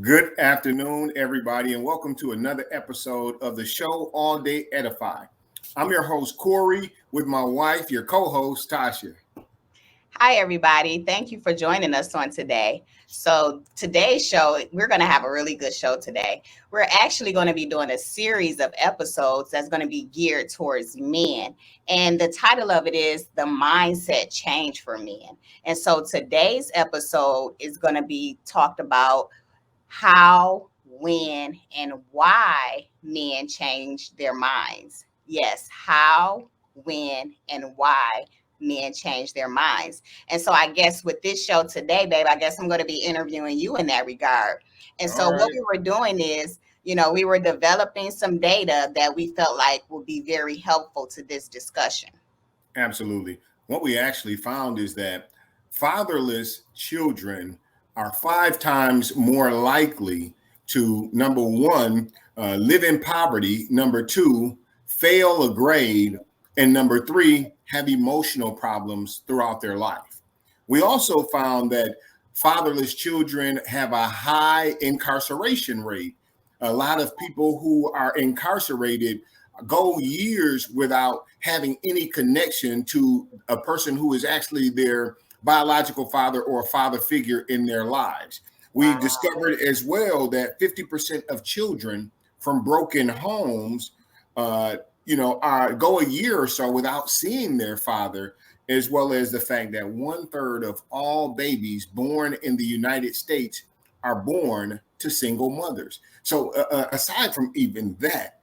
Good afternoon, everybody, and welcome to another episode of the show AllDay Edify. I'm your host, Corey, with my wife, your co-host, Tasha. Hi, everybody. Thank you for joining us on today. So, today's show, we're going to have a really good show today. We're actually going to be doing a series of episodes that's going to be geared towards men. And the title of it is The Mindset Change for Men. And so, today's episode is going to be talked about how, when, and why men change their minds. Yes, how, when, and why men change their minds. And so I guess with this show today, babe, I guess I'm going to be interviewing you in that regard. And All so what right. we were doing is, we were developing some data that we felt like would be very helpful to this discussion. Absolutely. What we actually found is that fatherless children are 5 times more likely to, number one, live in poverty, number two, fail a grade, and number three, have emotional problems throughout their life. We also found that fatherless children have a high incarceration rate. A lot of people who are incarcerated go years without having any connection to a person who is actually their biological father or a father figure in their lives. We Wow. discovered as well that 50% of children from broken homes, are go a year or so without seeing their father, as well as the fact that 1/3 of all babies born in the United States are born to single mothers. So, aside from even that,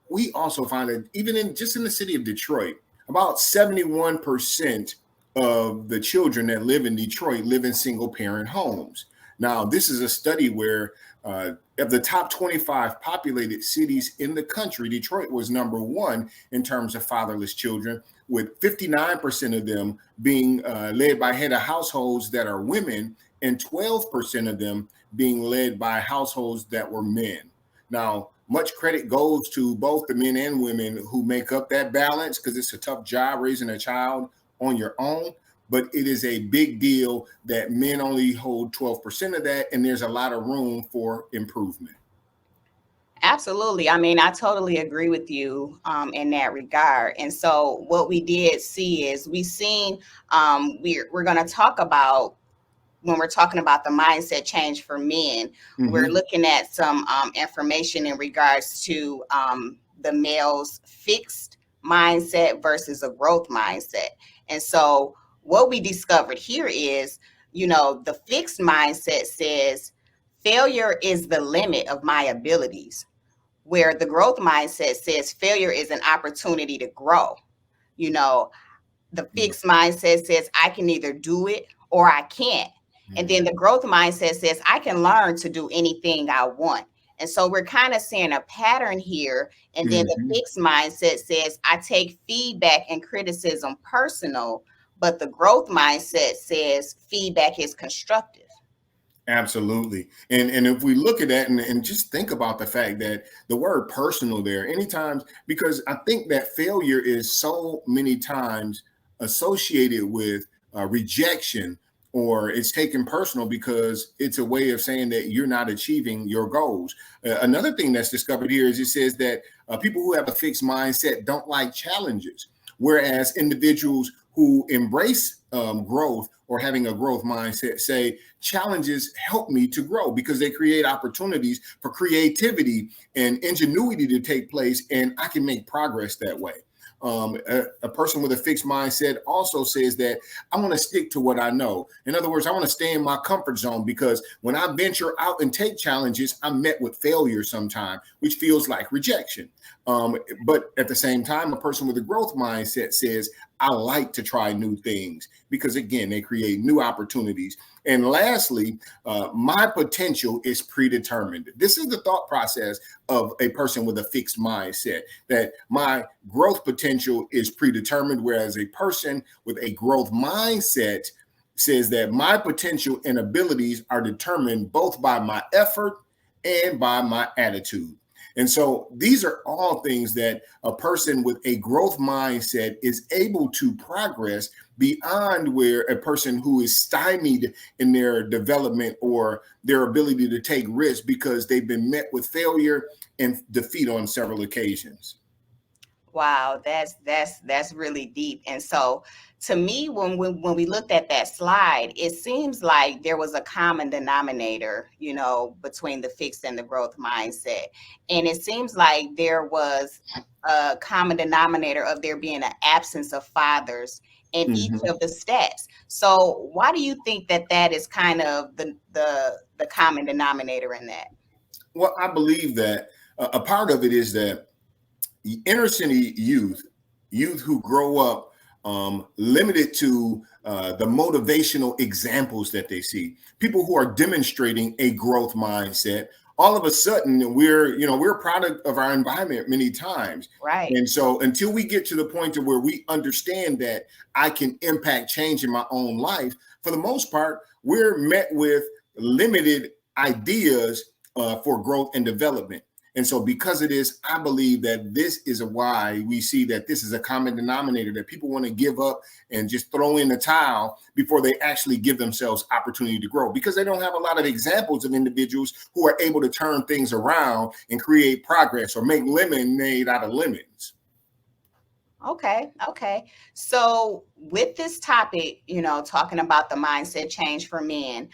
we also find that even in just in the city of Detroit, about 71% of the children that live in Detroit live in single parent homes. Now, this is a study where of the top 25 populated cities in the country, Detroit was number one in terms of fatherless children, with 59% of them being led by head of households that are women and 12% of them being led by households that were men. Now, much credit goes to both the men and women who make up that balance because it's a tough job raising a child on your own. But it is a big deal that men only hold 12% of that, and there's a lot of room for improvement. Absolutely. I mean, I totally agree with you in that regard. And so, what we did see is we seen we're going to talk about when we're talking about the mindset change for men. We're Mm-hmm. looking at some information in regards to the male's fixed mindset versus a growth mindset. And so, what we discovered here is, the fixed mindset says failure is the limit of my abilities, where the growth mindset says failure is an opportunity to grow. You know, the fixed mindset says I can either do it or I can't. And then the growth mindset says I can learn to do anything I want. And so we're kind of seeing a pattern here. And then the Mm-hmm. fixed mindset says I take feedback and criticism personal, but the growth mindset says feedback is constructive. Absolutely. And if we look at that and just think about the fact that the word personal there, anytime, because I think that failure is so many times associated with rejection, or it's taken personal because it's a way of saying that you're not achieving your goals. Another thing that's discovered here is it says that people who have a fixed mindset don't like challenges, whereas individuals who embrace growth or having a growth mindset say challenges help me to grow because they create opportunities for creativity and ingenuity to take place, and I can make progress that way. A person with a fixed mindset also says that I want to stick to what I know. In other words, I want to stay in my comfort zone because when I venture out and take challenges, I'm met with failure sometimes, which feels like rejection. But at the same time, a person with a growth mindset says, I like to try new things because, again, they create new opportunities. And lastly, my potential is predetermined. This is the thought process of a person with a fixed mindset, that my growth potential is predetermined, whereas a person with a growth mindset says that my potential and abilities are determined both by my effort and by my attitude. And so these are all things that a person with a growth mindset is able to progress beyond where a person who is stymied in their development or their ability to take risks because they've been met with failure and defeat on several occasions. Wow, that's really deep. And so to me, when we looked at that slide, it seems like there was a common denominator, between the fixed and the growth mindset. And it seems like there was a common denominator of there being an absence of fathers in each Mhm. of the stats. So why do you think that is kind of the common denominator in that? Well, I believe that a part of it is that inner city youth who grow up limited to the motivational examples that they see, people who are demonstrating a growth mindset. All of a sudden, we're a product of our environment many times, Right. and so until we get to the point to where we understand that I can impact change in my own life, for the most part, we're met with limited ideas for growth and development. And so, because of this, I believe that this is why we see that this is a common denominator, that people want to give up and just throw in the towel before they actually give themselves opportunity to grow, because they don't have a lot of examples of individuals who are able to turn things around and create progress or make lemonade out of lemons. Okay, okay. So with this topic, talking about the mindset change for men,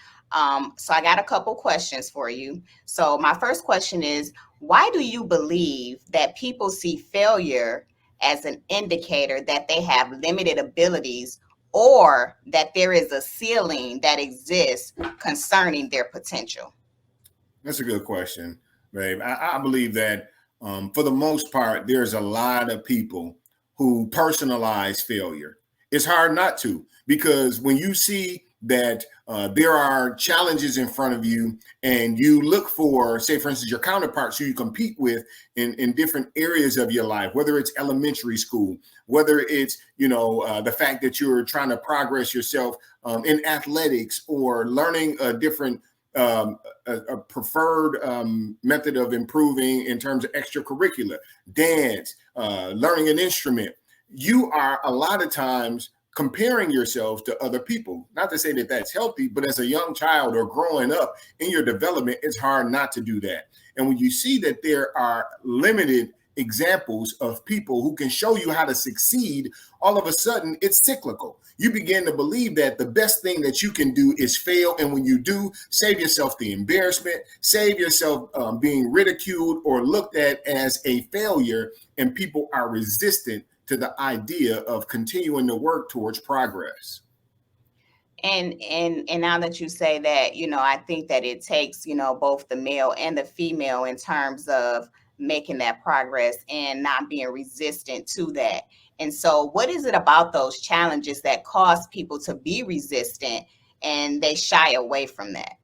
so I got a couple questions for you. So my first question is, why do you believe that people see failure as an indicator that they have limited abilities or that there is a ceiling that exists concerning their potential? That's a good question, babe. I believe that for the most part, there's a lot of people who personalize failure. It's hard not to, because when you see that there are challenges in front of you and you look for, say, for instance, your counterparts who you compete with in different areas of your life, whether it's elementary school, whether it's, the fact that you're trying to progress yourself in athletics or learning a different a preferred method of improving in terms of extracurricular, dance, learning an instrument. You are a lot of times comparing yourselves to other people. Not to say that that's healthy, but as a young child or growing up in your development, it's hard not to do that. And when you see that there are limited examples of people who can show you how to succeed, all of a sudden it's cyclical. You begin to believe that the best thing that you can do is fail. And when you do, save yourself the embarrassment, save yourself being ridiculed or looked at as a failure. And people are resistant to the idea of continuing to work towards progress. And now that you say that, I think that it takes, both the male and the female in terms of making that progress and not being resistant to that. And so what is it about those challenges that cause people to be resistant and they shy away from that?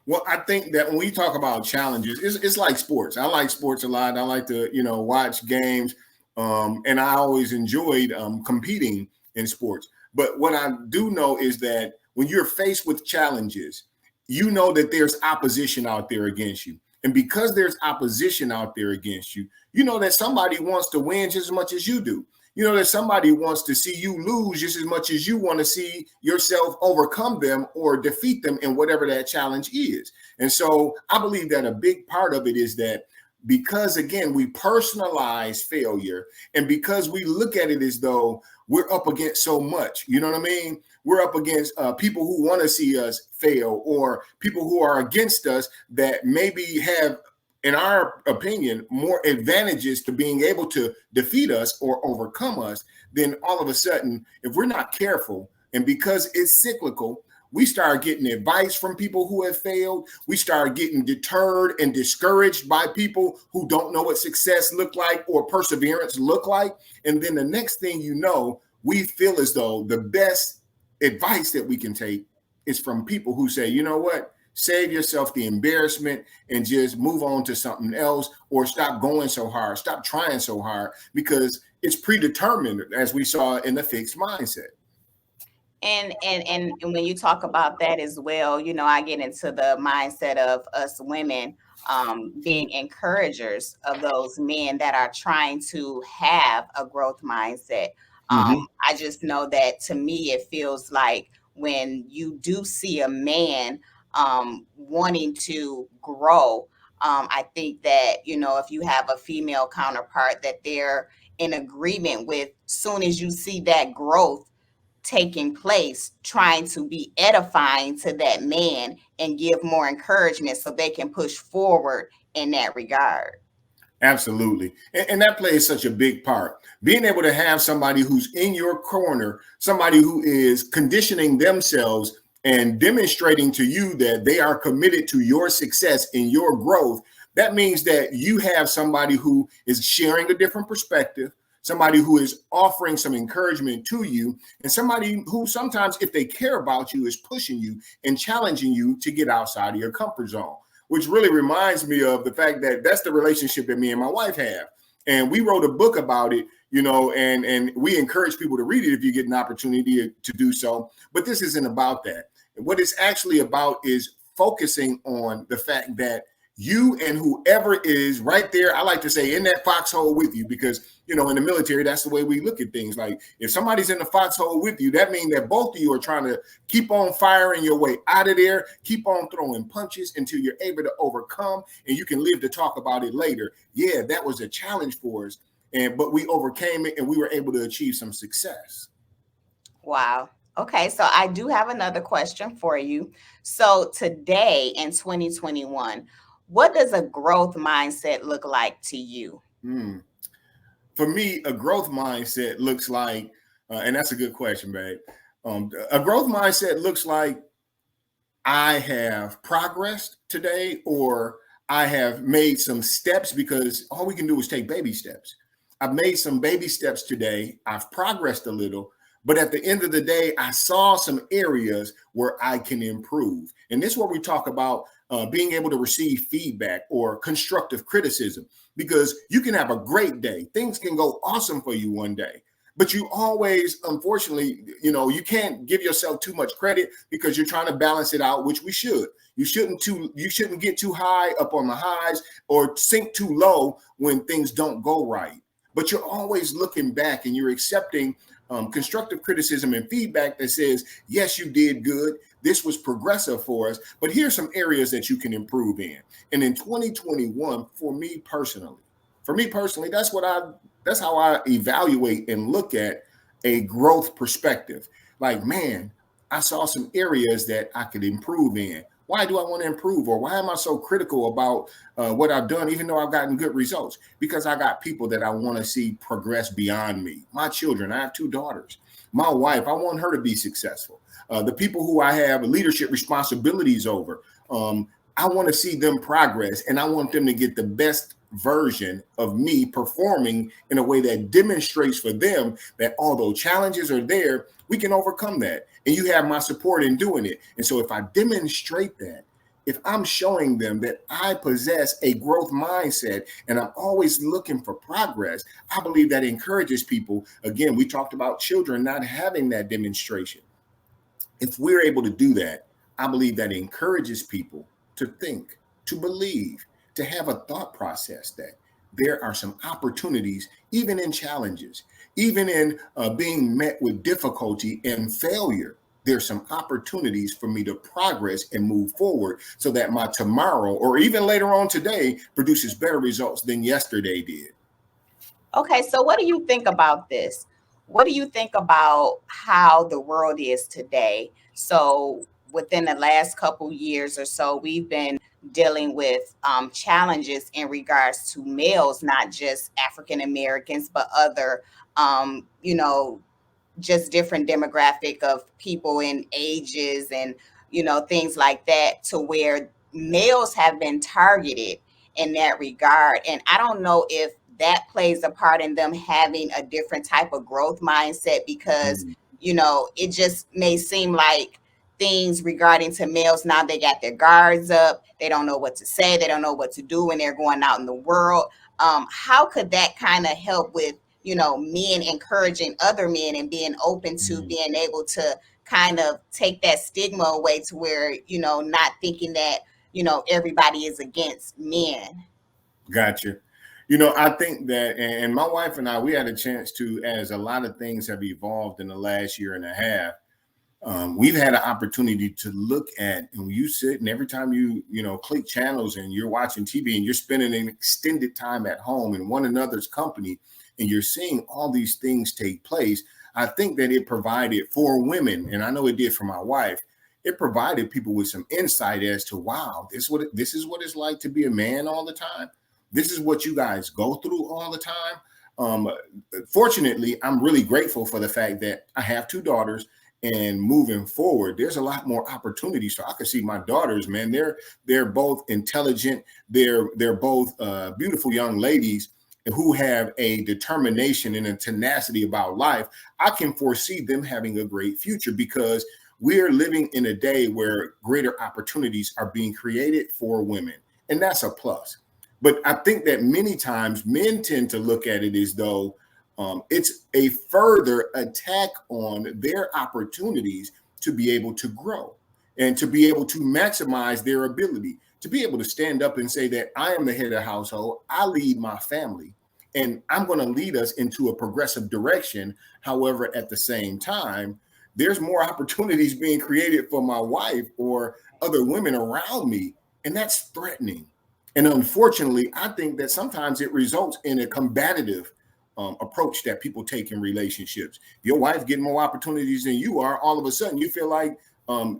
Well, I think that when we talk about challenges, it's like sports. I like sports a lot. I like to, watch games. And I always enjoyed competing in sports. But what I do know is that when you're faced with challenges, you know that there's opposition out there against you. And because there's opposition out there against you, you know that somebody wants to win just as much as you do. You know that somebody wants to see you lose just as much as you want to see yourself overcome them or defeat them in whatever that challenge is. And so I believe that a big part of it is that because, again, we personalize failure and because we look at it as though we're up against so much, you know what I mean? We're up against people who want to see us fail or people who are against us that maybe have, in our opinion, more advantages to being able to defeat us or overcome us. Then all of a sudden, if we're not careful, and because it's cyclical, we start getting advice from people who have failed. We start getting deterred and discouraged by people who don't know what success look like or perseverance look like. And then the next thing you know, we feel as though the best advice that we can take is from people who say, you know what, save yourself the embarrassment and just move on to something else, or stop going so hard, stop trying so hard, because it's predetermined, as we saw in the fixed mindset. And when you talk about that as well, I get into the mindset of us women being encouragers of those men that are trying to have a growth mindset. Hmm. I just know that to me, it feels like when you do see a man wanting to grow, I think that, if you have a female counterpart, that they're in agreement with, soon as you see that growth taking place, trying to be edifying to that man and give more encouragement so they can push forward in that regard. Absolutely. And that plays such a big part. Being able to have somebody who's in your corner, somebody who is conditioning themselves and demonstrating to you that they are committed to your success and your growth, that means that you have somebody who is sharing a different perspective, somebody who is offering some encouragement to you, and somebody who sometimes, if they care about you, is pushing you and challenging you to get outside of your comfort zone, which really reminds me of the fact that that's the relationship that me and my wife have. And we wrote a book about it, and we encourage people to read it if you get an opportunity to do so. But this isn't about that. What it's actually about is focusing on the fact that you and whoever is right there, I like to say, in that foxhole with you, because in the military, that's the way we look at things. Like, if somebody's in the foxhole with you, that means that both of you are trying to keep on firing your way out of there, keep on throwing punches until you're able to overcome, and you can live to talk about it later. Yeah, that was a challenge for us, but we overcame it and we were able to achieve some success. Wow. Okay, so I do have another question for you. So today in 2021, what does a growth mindset look like to you? Hmm. For me, a growth mindset looks like, and that's a good question, babe. A growth mindset looks like I have progressed today, or I have made some steps, because all we can do is take baby steps. I've made some baby steps today. I've progressed a little, but at the end of the day, I saw some areas where I can improve. And this is where we talk about being able to receive feedback or constructive criticism, because you can have a great day. Things can go awesome for you one day, but you always, unfortunately, you can't give yourself too much credit, because you're trying to balance it out, which we should. You shouldn't get too high up on the highs or sink too low when things don't go right. But you're always looking back and you're accepting constructive criticism and feedback that says, yes, you did good. This was progressive for us, but here's some areas that you can improve in. And in 2021, for me personally, that's how I evaluate and look at a growth perspective. Like, man, I saw some areas that I could improve in. Why do I want to improve? Or why am I so critical about what I've done, even though I've gotten good results? Because I got people that I want to see progress beyond me. My children, I have two daughters. My wife, I want her to be successful. The people who I have leadership responsibilities over, I want to see them progress, and I want them to get the best version of me performing in a way that demonstrates for them that although challenges are there, we can overcome that. And you have my support in doing it. And so if I demonstrate that, if I'm showing them that I possess a growth mindset and I'm always looking for progress, I believe that encourages people. Again, we talked about children not having that demonstration. If we're able to do that, I believe that encourages people to think, to believe, to have a thought process that there are some opportunities, even in challenges, even in being met with difficulty and failure. There's some opportunities for me to progress and move forward so that my tomorrow, or even later on today, produces better results than yesterday did. Okay, so what do you think about this? What do you think about how the world is today? So, within the last couple years or so, we've been dealing with challenges in regards to males, not just African Americans, but other, just different demographic of people in ages and things like that, to where males have been targeted in that regard. And I don't know if that plays a part in them having a different type of growth mindset, because Mm. it just may seem like things regarding to males now, they got their guards up, they don't know what to say, they don't know what to do when they're going out in the world. How could that kind of help with men encouraging other men and being open to Mm. being able to kind of take that stigma away to where, not thinking that, everybody is against men. Gotcha. I think that, and my wife and I, we had a chance to, as a lot of things have evolved in the last year and a half. We've had an opportunity to look at, and you sit and every time you click channels and you're watching TV and you're spending an extended time at home in one another's company and you're seeing all these things take place. I think that it provided for women, and I know it did for my wife, it provided people with some insight as to, wow, this is what it's like to be a man all the time. This is what you guys go through all the time. Um, Fortunately, I'm really grateful for the fact that I have two daughters, and moving forward, there's a lot more opportunities. So I can see my daughters, man, they're both intelligent. They're both beautiful young ladies who have a determination and a tenacity about life. I can foresee them having a great future because we're living in a day where greater opportunities are being created for women. And that's a plus. But I think that many times men tend to look at it as though it's a further attack on their opportunities to be able to grow and to be able to maximize their ability, to be able to stand up and say that I am the head of the household, I lead my family, and I'm going to lead us into a progressive direction. However, at the same time, there's more opportunities being created for my wife or other women around me, and that's threatening. And unfortunately, I think that sometimes it results in a combative approach that people take in relationships. Your wife getting more opportunities than you are, all of a sudden you feel like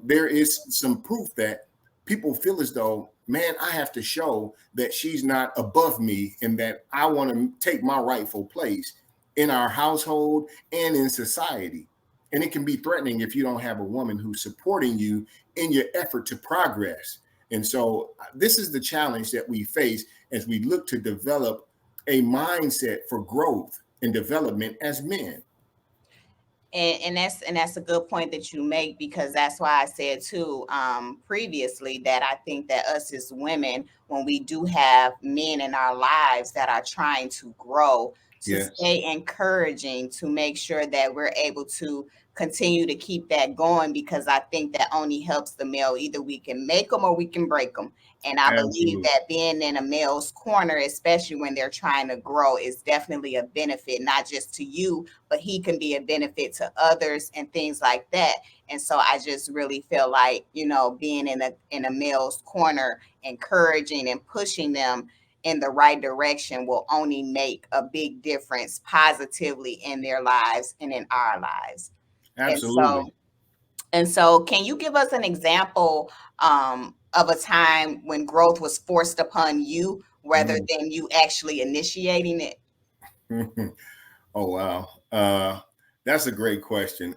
there is some proof that people feel as though, man, I have to show that she's not above me and that I want to take my rightful place in our household and in society. And it can be threatening if you don't have a woman who's supporting you in your effort to progress. And so this is the challenge that we face as we look to develop a mindset for growth and development as men. And that's a good point that you make, because that's why I said too, previously, that I think that us as women, when we do have men in our lives that are trying to grow, to Yes, stay encouraging, to make sure that we're able to continue to keep that going, because I think that only helps the male. Either we can make them or we can break them. And I believe absolutely. that being in a male's corner, especially when they're trying to grow, is definitely a benefit, not just to you, but he can be a benefit to others and things like that. And so I just really feel like, being in a male's corner, encouraging and pushing them in the right direction will only make a big difference positively in their lives and in our lives. And so Absolutely. and so can you give us an example of a time when growth was forced upon you rather Mm. than you actually initiating it? Oh wow, that's a great question.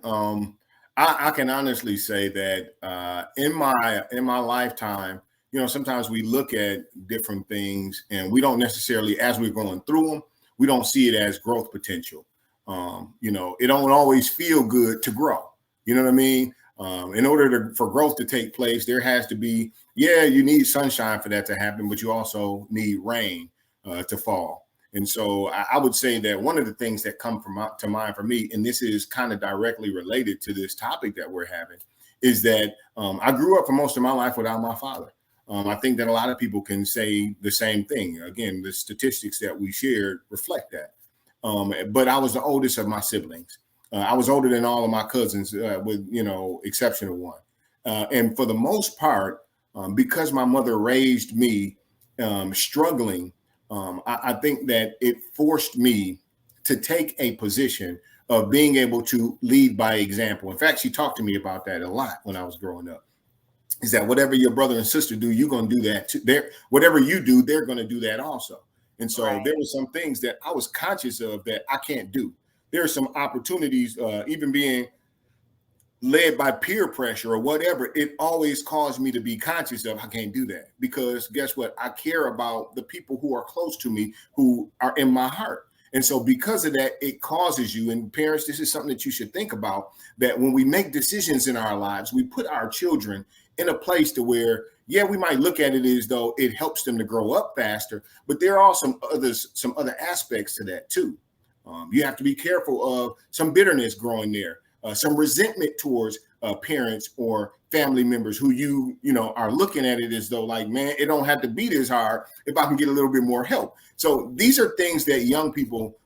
I can honestly say that in my lifetime, sometimes we look at different things and we don't necessarily, as we're going through them, we don't see it as growth potential. It don't always feel good to grow. You know what I mean? In order for growth to take place, there has to be, yeah, you need sunshine for that to happen, but you also need rain to fall. And so I would say that one of the things that come to mind for me, and this is kind of directly related to this topic that we're having, is that I grew up for most of my life without my father. I think that a lot of people can say the same thing. Again, the statistics that we shared reflect that. But I was the oldest of my siblings. I was older than all of my cousins, with exception of one. And for the most part, because my mother raised me struggling, I think that it forced me to take a position of being able to lead by example. In fact, she talked to me about that a lot when I was growing up. Is that whatever your brother and sister do, you're going to do that too. Whatever you do, they're going to do that also. And so there Right. were some things that I was conscious of that I can't do. There are some opportunities, even being led by peer pressure or whatever, it always caused me to be conscious of I can't do that, because guess what? I care about the people who are close to me, who are in my heart. And so because of that, it causes you, and parents, this is something that you should think about, that when we make decisions in our lives, we put our children in a place to where, yeah, we might look at it as though it helps them to grow up faster, but there are some other aspects to that too. You have to be careful of some bitterness growing there, some resentment towards parents or family members who are looking at it as though like, man, it don't have to be this hard if I can get a little bit more help. So these are things that young people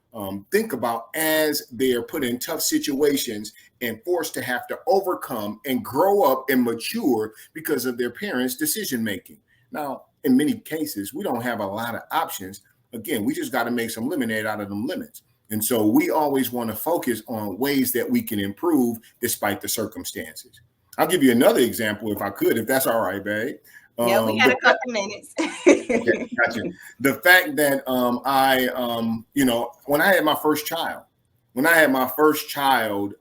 think about as they are put in tough situations and forced to have to overcome and grow up and mature because of their parents' decision making. Now, in many cases, we don't have a lot of options. Again, we just got to make some lemonade out of them lemons. And so we always want to focus on ways that we can improve despite the circumstances. I'll give you another example if I could, if that's all right, babe. Yeah, we got a couple minutes. Okay, gotcha. The fact that when I had my first child,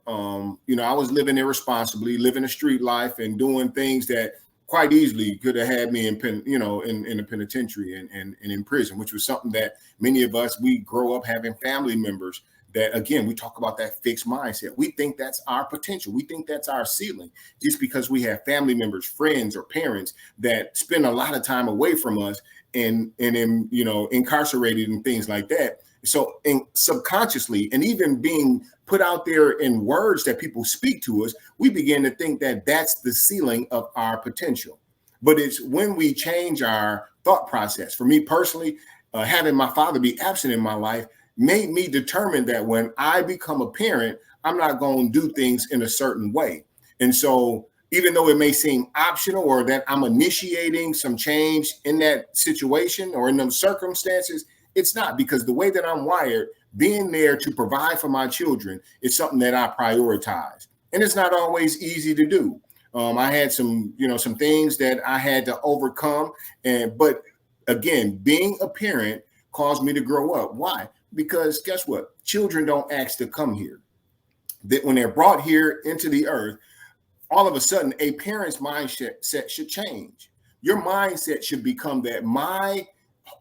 I was living irresponsibly, living a street life and doing things that quite easily could have had me in the penitentiary and in prison, which was something that many of us, we grow up having family members that, again, we talk about that fixed mindset. We think that's our potential. We think that's our ceiling just because we have family members, friends, or parents that spend a lot of time away from us and incarcerated and things like that. So subconsciously, and even being put out there in words that people speak to us, we begin to think that that's the ceiling of our potential. But it's when we change our thought process. For me personally, having my father be absent in my life made me determine that when I become a parent, I'm not going to do things in a certain way. And so even though it may seem optional or that I'm initiating some change in that situation or in those circumstances, it's not, because the way that I'm wired, being there to provide for my children is something that I prioritize. And it's not always easy to do. I had some things that I had to overcome. But again, being a parent caused me to grow up. Why? Because guess what? Children don't ask to come here. That when they're brought here into the earth, all of a sudden a parent's mindset should change. Your mindset should become that my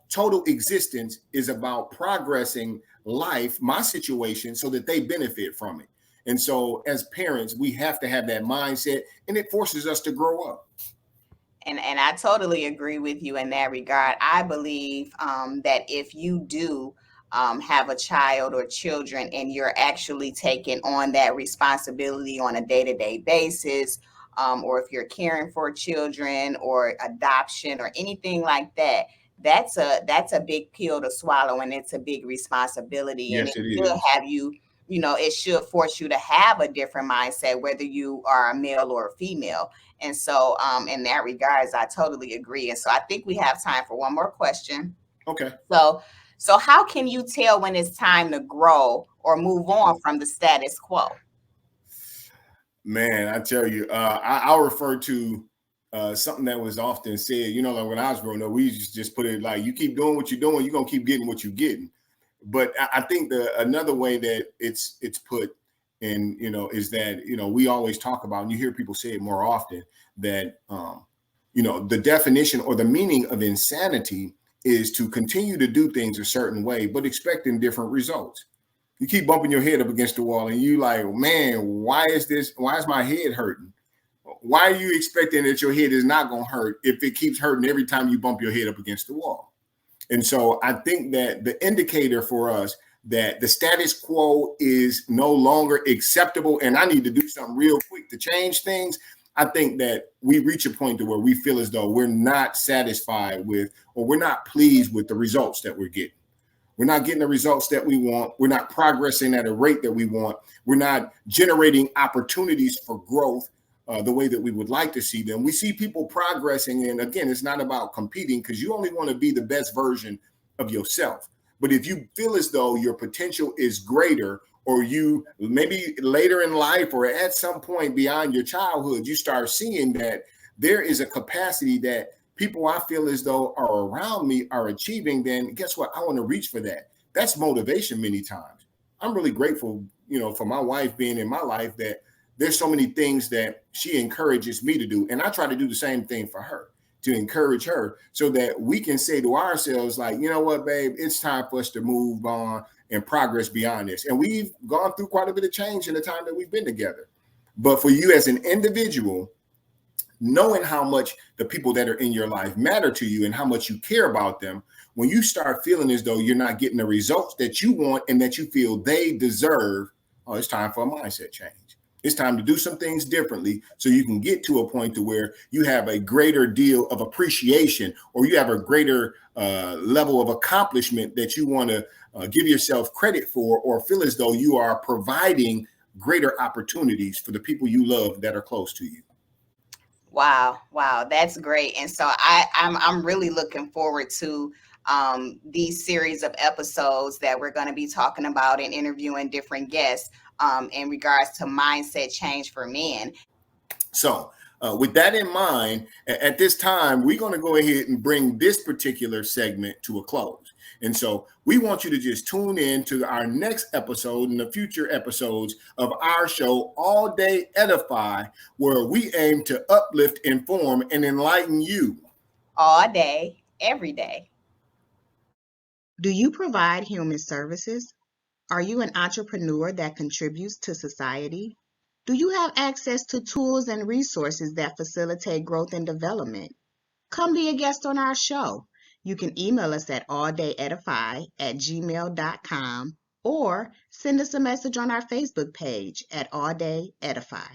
total existence is about progressing life, my situation, so that they benefit from it. And so as parents, we have to have that mindset, and it forces us to grow up. And I totally agree with you in that regard. I believe that if you do have a child or children and you're actually taking on that responsibility on a day-to-day basis, or if you're caring for children or adoption or anything like that, that's a big pill to swallow, and it's a big responsibility. And Yes, it it should is. have you, it should force you to have a different mindset, whether you are a male or a female. And so in that regards, I totally agree. And so I think we have time for one more question. Okay. So how can you tell when it's time to grow or move on from the status quo? Man, I tell you, I'll refer to something that was often said, like when I was growing up, we used to just put it like, you keep doing what you're doing, you're going to keep getting what you're getting. But I think another way that it's put in, is that, we always talk about, and you hear people say it more often, that, the definition or the meaning of insanity is to continue to do things a certain way, but expecting different results. You keep bumping your head up against the wall and you like, man, why is my head hurting? Why are you expecting that your head is not going to hurt if it keeps hurting every time you bump your head up against the wall? And so I think that the indicator for us that the status quo is no longer acceptable and I need to do something real quick to change things, I think that we reach a point to where we feel as though we're not satisfied with, or we're not pleased with the results that we're getting. We're not getting the results that we want. We're not progressing at a rate that we want. We're not generating opportunities for growth the way that we would like to see them. We see people progressing. And again, it's not about competing, because you only want to be the best version of yourself. But if you feel as though your potential is greater, or you maybe later in life or at some point beyond your childhood, you start seeing that there is a capacity that people I feel as though are around me are achieving, then guess what? I want to reach for that. That's motivation many times. I'm really grateful, for my wife being in my life, that there's so many things that she encourages me to do. And I try to do the same thing for her, to encourage her, so that we can say to ourselves, like, you know what, babe, it's time for us to move on and progress beyond this. And we've gone through quite a bit of change in the time that we've been together. But for you as an individual, knowing how much the people that are in your life matter to you and how much you care about them, when you start feeling as though you're not getting the results that you want and that you feel they deserve, it's time for a mindset change. It's time to do some things differently so you can get to a point to where you have a greater deal of appreciation, or you have a greater level of accomplishment that you want to give yourself credit for, or feel as though you are providing greater opportunities for the people you love that are close to you. Wow, that's great. And so I'm really looking forward to these series of episodes that we're going to be talking about and interviewing different guests in regards to mindset change for men. So, with that in mind, at this time, we're going to go ahead and bring this particular segment to a close. And so we want you to just tune in to our next episode and the future episodes of our show, AllDay Edify, where we aim to uplift, inform, and enlighten you. All day, every day. Do you provide human services? Are you an entrepreneur that contributes to society? Do you have access to tools and resources that facilitate growth and development? Come be a guest on our show. You can email us at alldayedify@gmail.com or send us a message on our Facebook page at AllDay Edify.